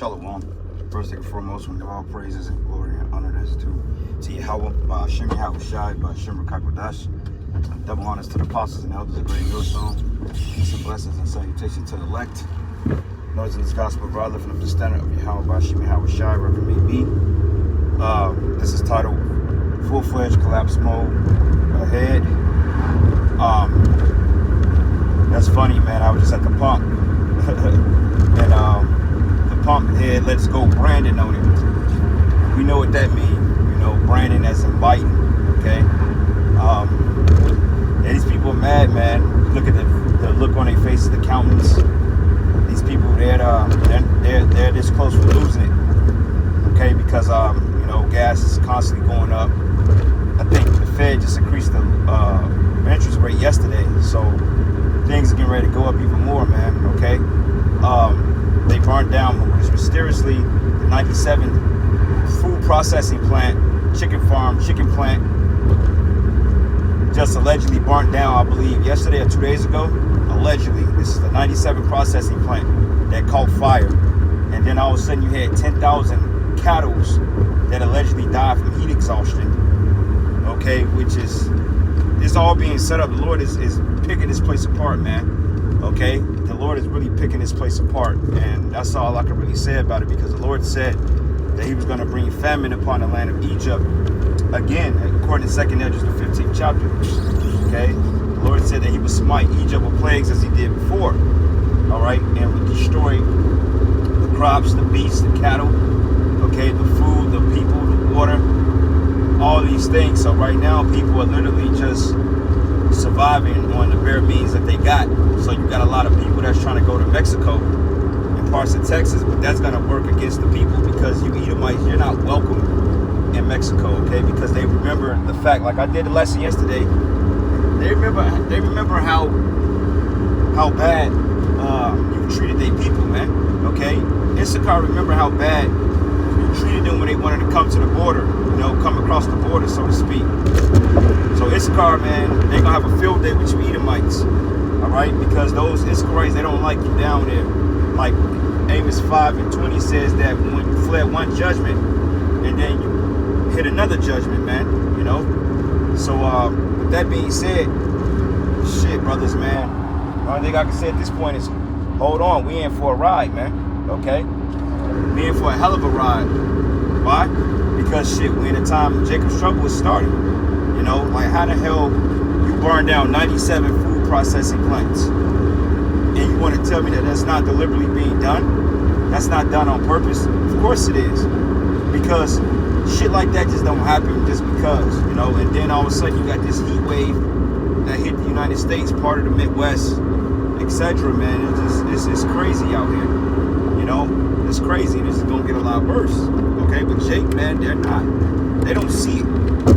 Shalom. First and foremost, we give all praises and glory and honor that's due to Yahweh, by Hashem Yahweh Shai, by Hashem Rakakodash. Double honors to the apostles and elders of Great Millstone. Peace and blessings and salutations to the elect. Noise in this gospel, brother, lifting up the standard of Yahweh, by Hashem Yahweh Shai, wherever it may be. This is titled Full-Fledged Collapse Mode Ahead. That's funny, man. I was just at the pump. And the pump had "Let's Go Brandon" on it. We know what that means. You know, Brandon as in biting. Okay. And these people are mad, man. Look at the look on their faces, the countenance. These people, they're this close to losing it. Okay, because you know, gas is constantly going up. I think the Fed just increased the interest rate yesterday, so things are getting ready to go up even more, man. Okay. They burned down mysteriously the 97 food processing plant, chicken plant, just allegedly burnt down, I believe, yesterday or 2 days ago. Allegedly, this is the 97 processing plant that caught fire, and then all of a sudden you had 10,000 cattle that allegedly died from heat exhaustion. Okay, which is all being set up. The Lord is picking this place apart, man. Okay, the Lord is really picking this place apart, and that's all I can really say about it, because the Lord said that He was going to bring famine upon the land of Egypt again, according to 2 Esdras, the 15th chapter. Okay, the Lord said that He would smite Egypt with plagues as He did before. All right, and would destroy the crops, the beasts, the cattle. Okay, the food, the people, the water, all these things. So right now, people are literally just surviving on the bare means that they got. So you got a lot of people that's trying to go to Mexico and parts of Texas, but that's going to work against the people, because you Edomites, you're not welcome in Mexico, okay? Because they remember the fact, like I did the lesson yesterday, they remember how bad you treated their people, man, okay? Issachar remember how bad you treated them when they wanted to come to the border, you know, come across the border, so to speak. So Issachar, man, they're going to have a field day with you Edomites, all right? Because those Issacharites, they don't like you down there. Like Amos 5:20 says that when you fled one judgment and then you hit another judgment, man, you know? So with that being said, shit, brothers, man, the only thing I can say at this point is hold on. We in for a ride, man, okay? We in for a hell of a ride. Why? Because shit, we in a time when Jacob's trouble was starting. You know, like how the hell you burn down 97 food processing plants? And you want to tell me that that's not deliberately being done? That's not done on purpose? Of course it is. Because shit like that just don't happen just because, you know. And then all of a sudden you got this heat wave that hit the United States, part of the Midwest, etc. Man, it's crazy out here. You know, it's crazy, and this is gonna get a lot worse. Okay, but Jake, man, they're not. They don't see it.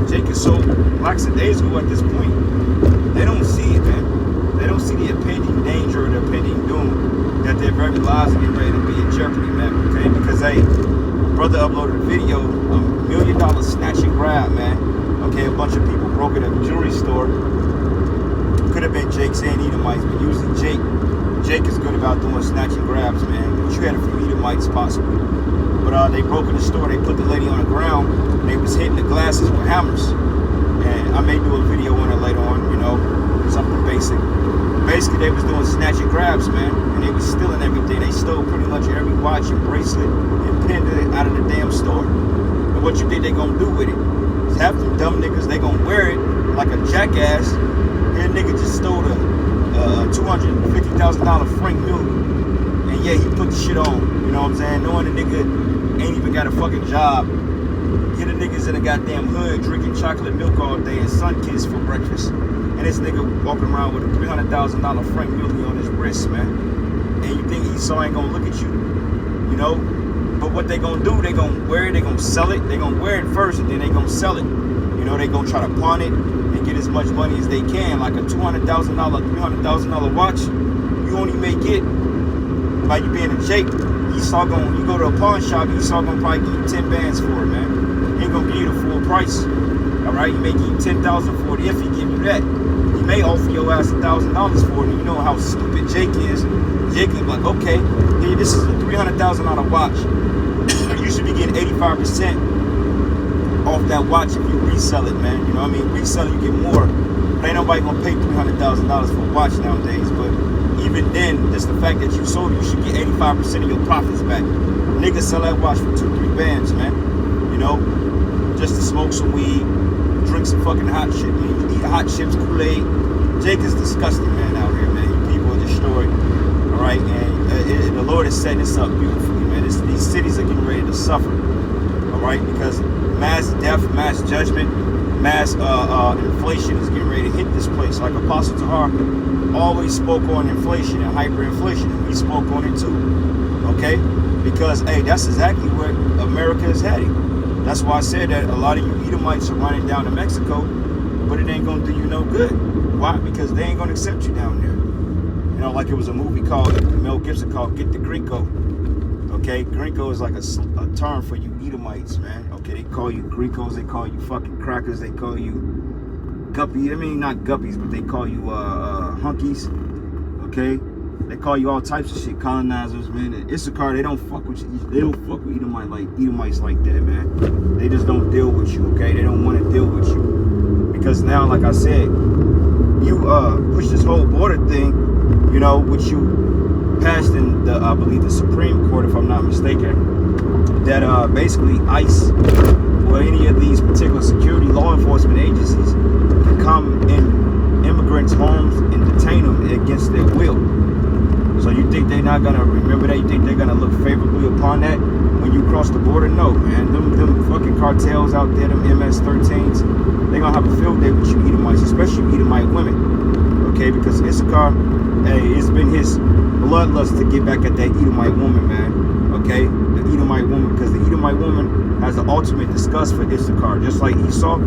Jake is so lackadaisical at this point. They don't see it, man. They don't see the impending danger or the impending doom that their very lives are getting ready to be in jeopardy, man. Okay, because hey, brother uploaded a video, $1 million snatch and grab, man. Okay, a bunch of people broke into a jewelry store. Could have been Jake's and Edomites, but usually Jake is good about doing snatch and grabs, man. But you had a few Edomites possibly. But they broke in the store, they put the lady on the ground, and they was hitting the glasses with hammers. And I may do a video on it later on, you know, something basic. Basically, they was doing snatch and grabs, man, and they was stealing everything. They stole pretty much every watch and bracelet and pinned it out of the damn store. And what you think they gonna do with it? Half them dumb niggas, they gonna wear it like a jackass. That nigga just stole a $250,000 Frank Miller, and yeah, he put the shit on. You know what I'm saying? Knowing the nigga ain't even got a fucking job. Get the niggas in a goddamn hood drinking chocolate milk all day and Sunkist for breakfast. And this nigga walking around with a $300,000 Frank Miller on his wrist, man. And you think Esau ain't gonna look at you, you know? But what they gonna do, they gonna wear it, they gonna sell it. They gonna wear it first and then they gonna sell it. You know, they gonna try to pawn it and get as much money as they can. Like a $200,000, $300,000 watch, you only may get by you being a Jake. Esau gonna, you go to a pawn shop, Esau gonna probably give you 10 bands for it, man. He ain't gonna give you the full price. All right, he may give you 10,000 for it if he give you that. He may offer your ass $1,000 for it, and you know how stupid Jake is. Jake is like, okay, hey, this is a $300,000 watch. You should be getting 85% off that watch if you resell it, man. You know what I mean? Resell it, you get more. But ain't nobody gonna pay $300,000 for a watch nowadays. But even then, just the fact that you sold it, you should get 85% of your profits back. Niggas sell that watch for 2-3 bands, man. You know, just to smoke some weed, drink some fucking hot shit, man. Eat hot chips, Kool-Aid. Jake is disgusting, man, out here, man. You people are destroyed. All right, and the Lord is setting this up beautifully, man. These cities are getting ready to suffer. All right, because mass death, mass judgment, mass inflation is getting ready to hit this place. Like Apostle Tahar always spoke on inflation and hyperinflation, and we spoke on it too. Okay, because hey, that's exactly where America is heading. That's why I said that a lot of you Edomites are running down to Mexico, but it ain't gonna do you no good. Why? Because they ain't gonna accept you down there. You know, like it was a movie called Mel Gibson called Get the Gringo. Okay, Gringo is like a term for you Edomites, man. Okay, they call you Gringos, they call you fucking crackers, they call you guppies. I mean, not guppies, but they call you hunkies. Okay, they call you all types of shit, colonizers, man. And Issachar, they don't fuck with you. They don't fuck with Edomites like that, man. They just don't deal with you. Okay, they don't want to deal with you because now, like I said, you push this whole border thing, you know, which you passed in the, I believe, the Supreme Court, if I'm not mistaken, that basically ICE or any of these particular security law enforcement agencies can come in immigrants' homes and detain them against their will. So you think they're not gonna remember that? You think they're gonna look favorably upon that when you cross the border? No, man. Them fucking cartels out there, them MS-13s, they're gonna have a field day with you Edomites, especially Edomite women. Okay, because Issachar, hey, it's been his bloodlust to get back at that Edomite woman, man. Okay, the Edomite woman, because the Edomite woman has the ultimate disgust for Issachar, just like Esau.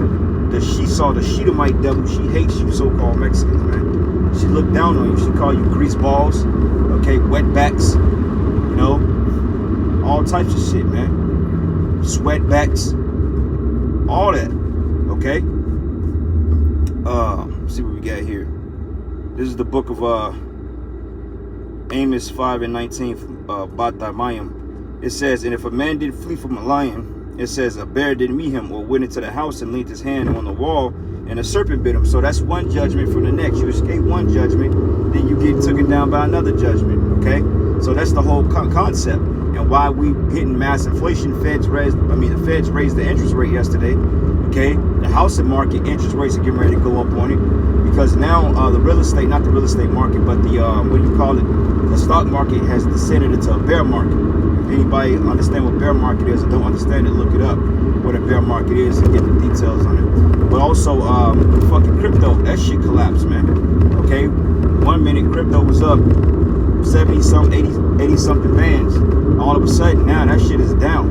She saw the Shedomite devil. She hates you, so-called Mexicans, man. She looked down on you. She called you grease balls, okay, wetbacks, you know, all types of shit, man. Sweatbacks, all that, okay. Let's see what we got here. This is the book of Amos 5:19, Batamayim. It says, and if a man did flee from a lion, it says a bear did meet him, or went into the house and leaned his hand on the wall, and a serpent bit him. So that's one judgment from the next. You escape one judgment, then you get taken down by another judgment. Okay, so that's the whole concept. And why we hitting mass inflation? The Feds raised the interest rate yesterday. Okay, the housing market interest rates are getting ready to go up on it because now the real estate, not the real estate market, but the what do you call it? The stock market has descended into a bear market. If anybody understand what bear market is or don't understand it, look it up. What a bear market is and get the details on it. But also, fucking crypto, that shit collapsed, man. Okay, 1 minute crypto was up 70 something, 80 something bands. All of a sudden, now that shit is down.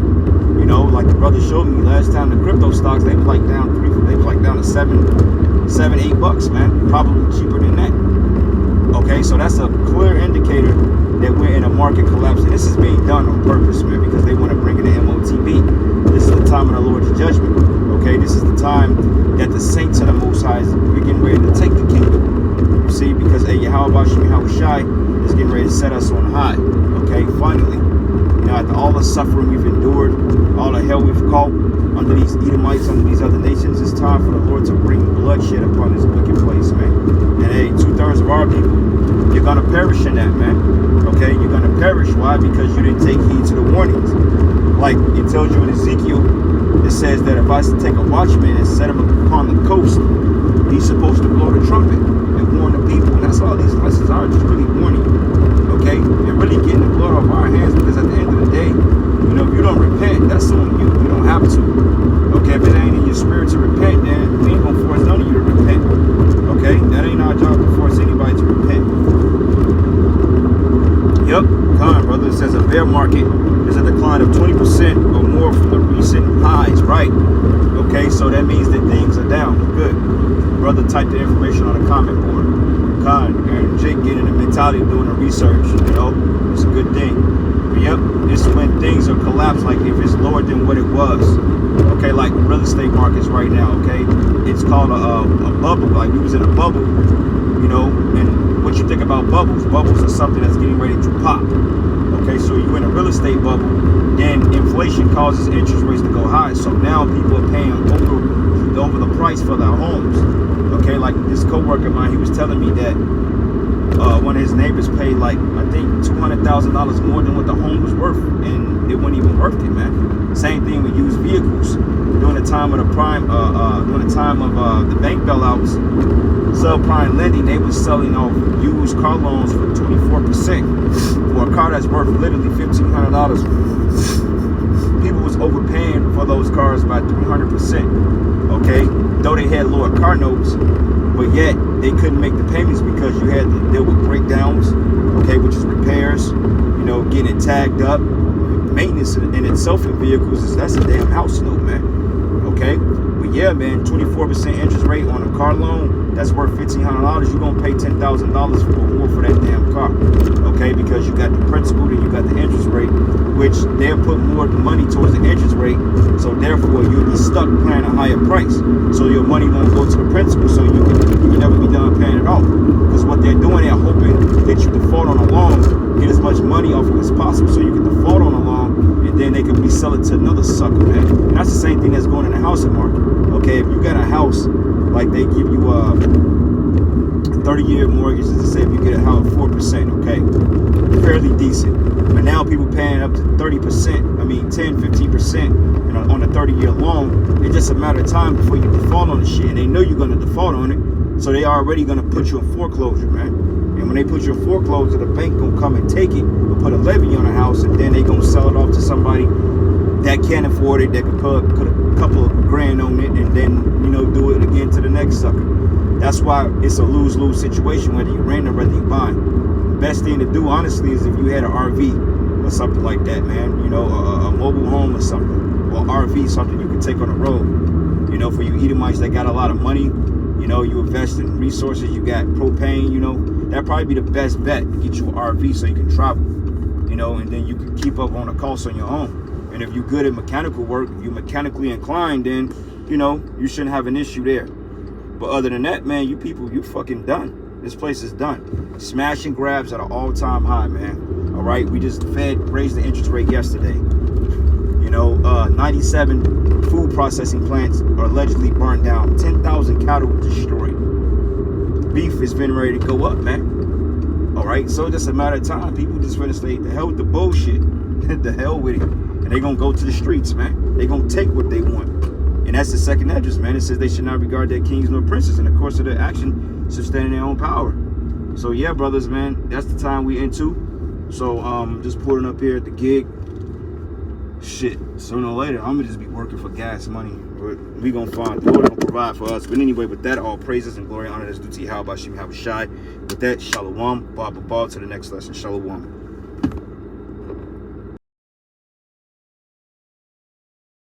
You know, like the brother showed me last time, the crypto stocks, they was like down to $7-8, man. Probably cheaper than that. Okay, so that's a clear indicator that we're in a market collapse. And this is being done on purpose, man, because they want to bring in the MOTB. This is the time of the Lord's judgment. Okay, this is the time that the saints of the Most High is getting ready to take the kingdom. You see, because Yahweh Shai is getting ready to set us on high. Okay, finally. You know, after all the suffering we've endured, all the hell we've caught under these Edomites, under these other nations, it's time for the Lord to bring bloodshed upon this wicked place, man. And hey, 2/3 of our people, you're gonna perish in that, man. Okay, you're gonna perish. Why? Because you didn't take heed to the warnings. Like it tells you in Ezekiel, it says that if I take a watchman and set him upon the coast, he's supposed to blow the trumpet and warn the people. And that's all these lessons are, just really warning you. Okay, and really getting the blood off our hands, because at the end of the day, you know, if you don't repent, that's on you. You don't have to. Okay, if it ain't in your spirit to repent, then we ain't gonna force none of you to repent. Okay, that ain't our job to force anybody to repent. Yep, come on, brother. It says a bear market is a decline of 20% or more from the recent highs, right? Okay, so that means that things are down. Good. Brother typed the information on the comment board. Con and Jake getting the mentality of doing the research, you know, it's a good thing. But yep, it's when things are collapsed, like if it's lower than what it was, okay, like real estate markets right now, okay, it's called a bubble. Like we was in a bubble, you know. And what you think about bubbles? Bubbles are something that's getting ready to pop. Okay, so you in a real estate bubble, then inflation causes interest rates to go high. So now people are paying over the price for their homes. Okay, like this coworker of mine, he was telling me that one of his neighbors paid like, I think, $200,000 more than what the home was worth, and it wasn't even worth it, man. Same thing with used vehicles. During the time of the during the time of the bank bailouts, subprime lending, they was selling off used car loans for 24% for a car that's worth literally $1,500. People was overpaying for those cars by 300%. Okay, though they had lower car notes, but yet they couldn't make the payments because you had to deal with breakdowns, okay, which is repairs, you know, getting it tagged up. Maintenance in itself in vehicles, that's a damn house note, man. Okay, but yeah, man, 24% interest rate on a car loan that's worth $1,500, you're gonna pay $10,000 for more for that damn car. Okay, because you got the principal and you got the interest rate, which they'll put more of the money towards the interest rate, so therefore you'll be stuck paying a higher price. So your money won't go to the principal, so you can never be done paying it off. Because what they're doing, they're hoping that you default on a loan, get as much money off of as possible, so you can default on a loan, and then they can resell it to another sucker, man. And that's the same thing that's going in the housing market. Okay, if you got a house, like they give you 30-year mortgages, to say if you get a house 4%, okay, fairly decent. But now people paying up to 30%, I mean 10, 15% on a 30-year loan. It's just a matter of time before you default on the shit, and they know you're gonna default on it, so they already gonna put you in foreclosure, man. And when they put you in foreclosure, the bank gonna come and take it, or put a levy on the house, and then they gonna sell it off to somebody that can't afford it, that could put a couple of grand on it, and then, you know, do it again to the next sucker. That's why it's a lose-lose situation, whether you rent or whether you buy. Best thing to do, honestly, is if you had an RV or something like that, man, you know, a mobile home or something, or RV, something you can take on the road. You know, for you Edomites that got a lot of money, you know, you invest in resources, you got propane, you know, that'd probably be the best bet to get you an RV so you can travel, you know, and then you can keep up on the costs on your own. And if you're good at mechanical work, if you're mechanically inclined, then, you know, you shouldn't have an issue there. But other than that, man, you people, you fucking done. This place is done. Smash and grabs at an all-time high, man. All right, we just raised the interest rate yesterday. You know, 97 food processing plants are allegedly burnt down. 10,000 cattle destroyed. Beef is been ready to go up, man. All right, so just a matter of time. People just finna say, the hell with the bullshit. The hell with it. And they gonna go to the streets, man. They gonna take what they want. And that's the second address, man. It says they should not regard their kings nor princes in the course of their action, sustaining their own power. So yeah, brothers, man, that's the time we into. So just pulling up here at the gig. Shit, sooner or later, I'm gonna just be working for gas money. But we gonna find, the Lord gonna provide for us. But anyway, with that, all praises and glory and honor that's due to Yahweh Shem Yahushai. With that, shalom, ba to the next lesson. Shalom.